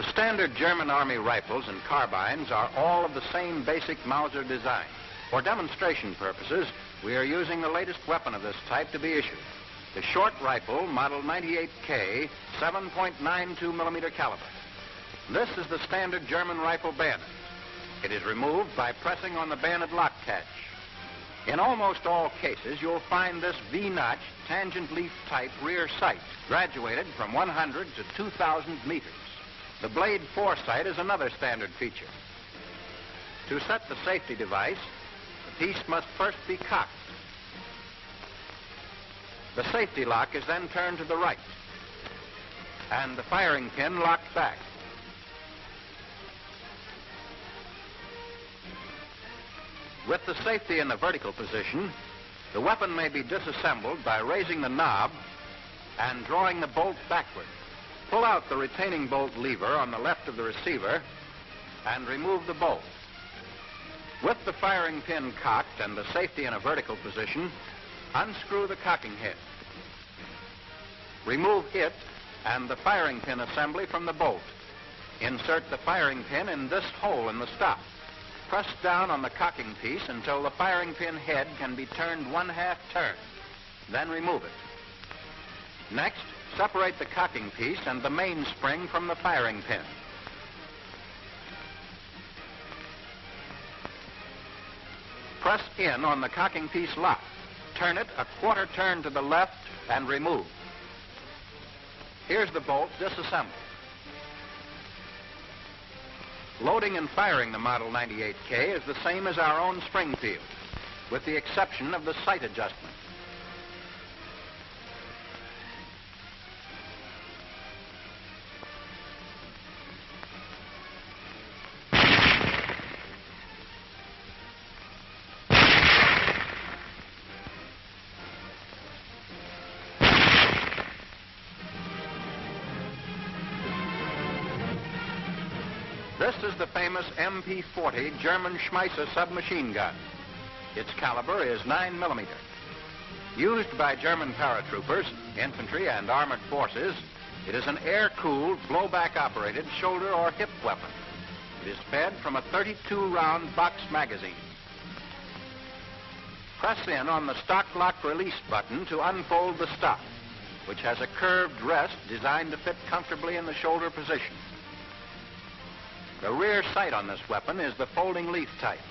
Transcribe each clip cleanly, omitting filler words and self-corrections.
The standard German Army rifles and carbines are all of the same basic Mauser design. For demonstration purposes, we are using the latest weapon of this type to be issued, the short rifle Model 98K 7.92 millimeter caliber. This is the standard German rifle bayonet. It is removed by pressing on the bayonet lock catch. In almost all cases, you'll find this V-notch tangent leaf type rear sight graduated from 100 to 2,000 meters. The blade foresight is another standard feature. To set the safety device, the piece must first be cocked. The safety lock is then turned to the right, and the firing pin locked back. With the safety in the vertical position, the weapon may be disassembled by raising the knob and drawing the bolt backward. Pull out the retaining bolt lever on the left of the receiver and remove the bolt. With the firing pin cocked and the safety in a vertical position, unscrew the cocking head. Remove it and the firing pin assembly from the bolt. Insert the firing pin in this hole in the stop. Press down on the cocking piece until the firing pin head can be turned 1/2 turn. Then remove it. Next, separate the cocking piece and the mainspring from the firing pin. Press in on the cocking piece lock. Turn it 1/4 turn to the left and remove. Here's the bolt disassembled. Loading and firing the Model 98K is the same as our own Springfield, with the exception of the sight adjustment. This is the famous MP-40 German Schmeisser submachine gun. Its caliber is 9 millimeter. Used by German paratroopers, infantry, and armored forces, it is an air-cooled, blowback-operated shoulder or hip weapon. It is fed from a 32-round box magazine. Press in on the stock lock release button to unfold the stock, which has a curved rest designed to fit comfortably in the shoulder position. The rear sight on this weapon is the folding leaf type.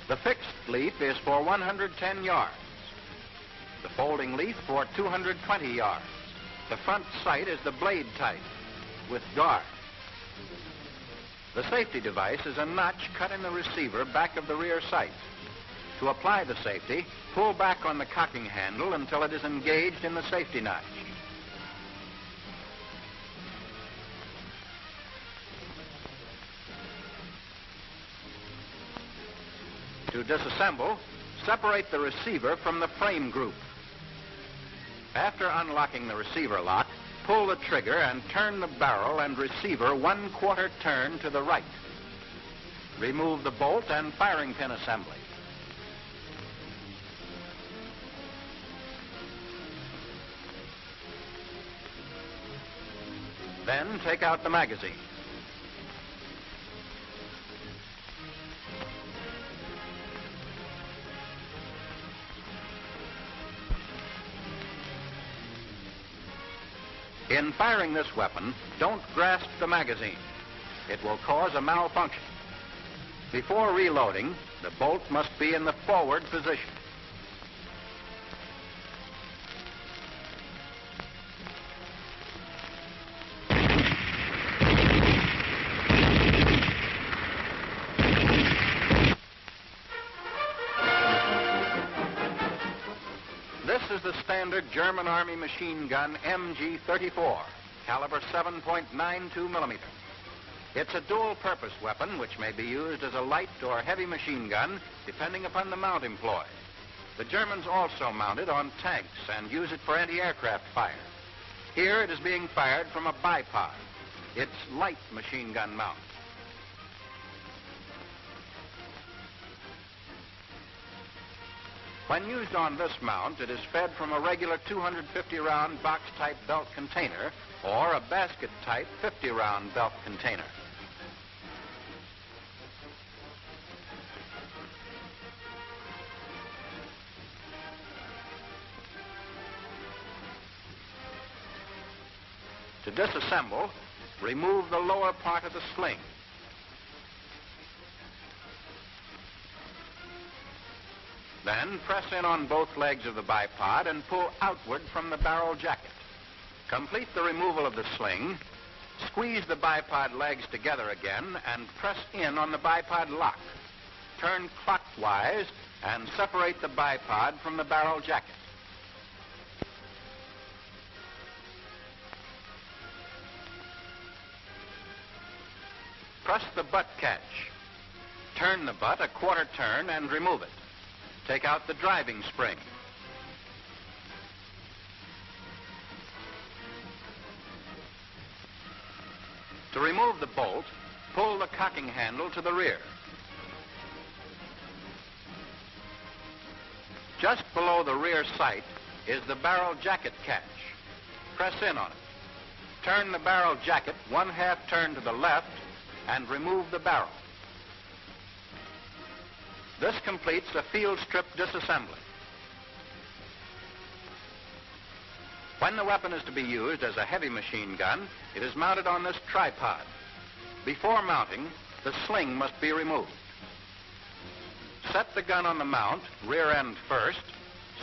The fixed leaf is for 110 yards. The folding leaf for 220 yards. The front sight is the blade type with guard. The safety device is a notch cut in the receiver back of the rear sight. To apply the safety, pull back on the cocking handle until it is engaged in the safety notch. To disassemble, separate the receiver from the frame group. After unlocking the receiver lock, pull the trigger and turn the barrel and receiver 1/4 turn to the right. Remove the bolt and firing pin assembly. Then take out the magazine. In firing this weapon, don't grasp the magazine. It will cause a malfunction. Before reloading, the bolt must be in the forward position. This is the standard German Army machine gun MG-34, caliber 7.92 millimeter. It's a dual-purpose weapon which may be used as a light or heavy machine gun depending upon the mount employed. The Germans also mount it on tanks and use it for anti-aircraft fire. Here it is being fired from a bipod. It's light machine gun mount. When used on this mount, it is fed from a regular 250-round box-type belt container or a basket-type 50-round belt container. To disassemble, remove the lower part of the sling. Then press in on both legs of the bipod and pull outward from the barrel jacket. Complete the removal of the sling, squeeze the bipod legs together again, and press in on the bipod lock. Turn clockwise and separate the bipod from the barrel jacket. Press the butt catch. Turn the butt a quarter turn and remove it. Take out the driving spring. To remove the bolt, pull the cocking handle to the rear. Just below the rear sight is the barrel jacket catch. Press in on it. Turn the barrel jacket 1/2 turn to the left and remove the barrel. This completes a field strip disassembly. When the weapon is to be used as a heavy machine gun, it is mounted on this tripod. Before mounting, the sling must be removed. Set the gun on the mount, rear end first,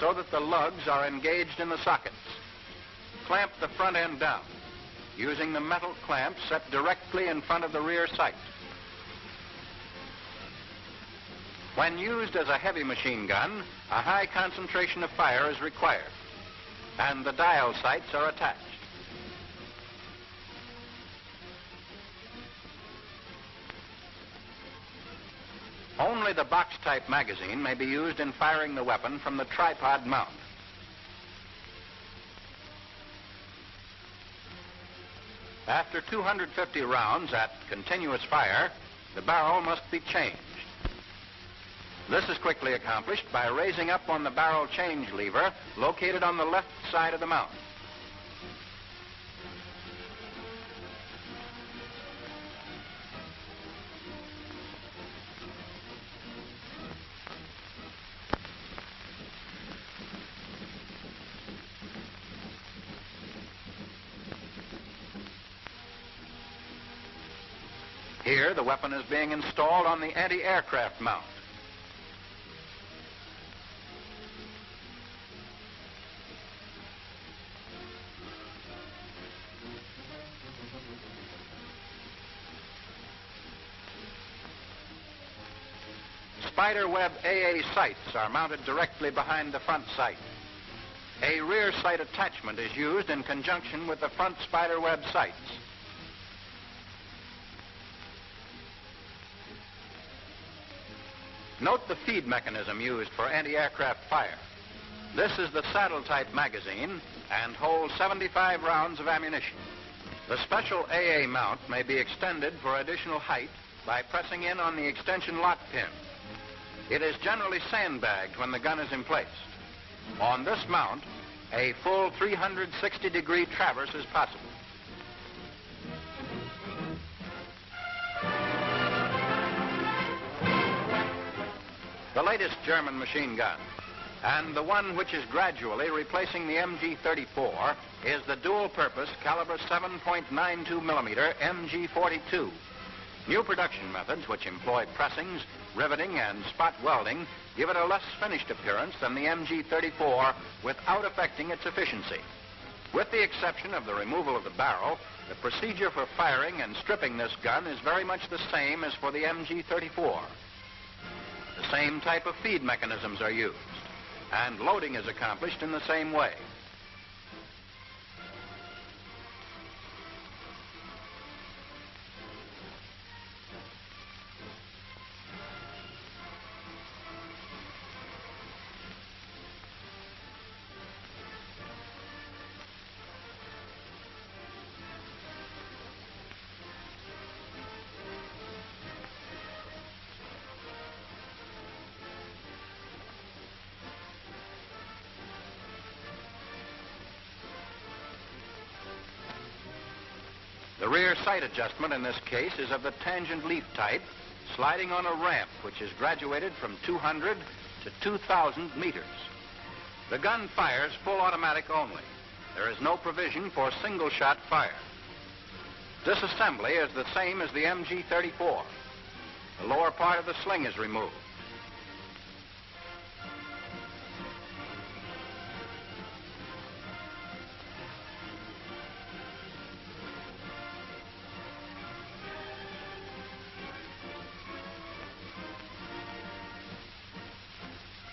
so that the lugs are engaged in the sockets. Clamp the front end down, using the metal clamp set directly in front of the rear sight. When used as a heavy machine gun, a high concentration of fire is required, and the dial sights are attached. Only the box-type magazine may be used in firing the weapon from the tripod mount. After 250 rounds at continuous fire, the barrel must be changed. This is quickly accomplished by raising up on the barrel change lever located on the left side of the mount. Here, the weapon is being installed on the anti-aircraft mount. Spiderweb AA sights are mounted directly behind the front sight. A rear sight attachment is used in conjunction with the front spiderweb sights. Note the feed mechanism used for anti-aircraft fire. This is the saddle-type magazine and holds 75 rounds of ammunition. The special AA mount may be extended for additional height by pressing in on the extension lock pin. It is generally sandbagged when the gun is in place. On this mount, a full 360-degree traverse is possible. The latest German machine gun, and the one which is gradually replacing the MG-34, is the dual-purpose caliber 7.92 millimeter MG-42. New production methods which employ pressings, riveting, and spot welding give it a less finished appearance than the MG-34 without affecting its efficiency. With the exception of the removal of the barrel, the procedure for firing and stripping this gun is very much the same as for the MG-34. The same type of feed mechanisms are used, and loading is accomplished in the same way. The rear sight adjustment in this case is of the tangent leaf type, sliding on a ramp which is graduated from 200 to 2,000 meters. The gun fires full automatic only. There is no provision for single-shot fire. Disassembly is the same as the MG-34. The lower part of the sling is removed.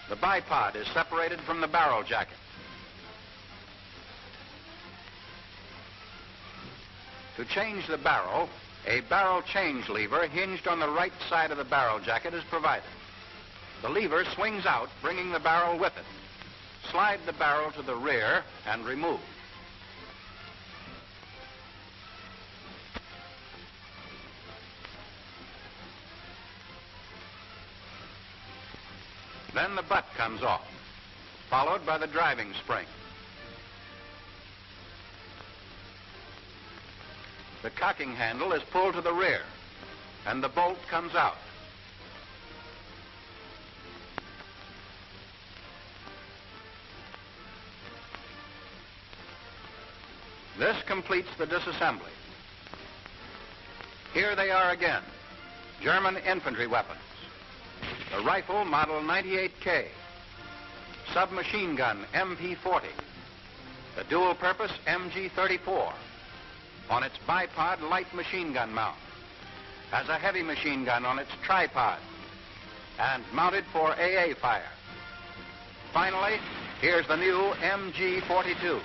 The bipod is separated from the barrel jacket. To change the barrel, a barrel change lever hinged on the right side of the barrel jacket is provided. The lever swings out, bringing the barrel with it. Slide the barrel to the rear and remove. Then the butt comes off, followed by the driving spring. The cocking handle is pulled to the rear, and the bolt comes out. This completes the disassembly. Here they are again, German infantry weapons. The rifle model 98K, submachine gun MP40, the dual-purpose MG-34, on its bipod light machine gun mount, has a heavy machine gun on its tripod, and mounted for AA fire. Finally, here's the new MG-42.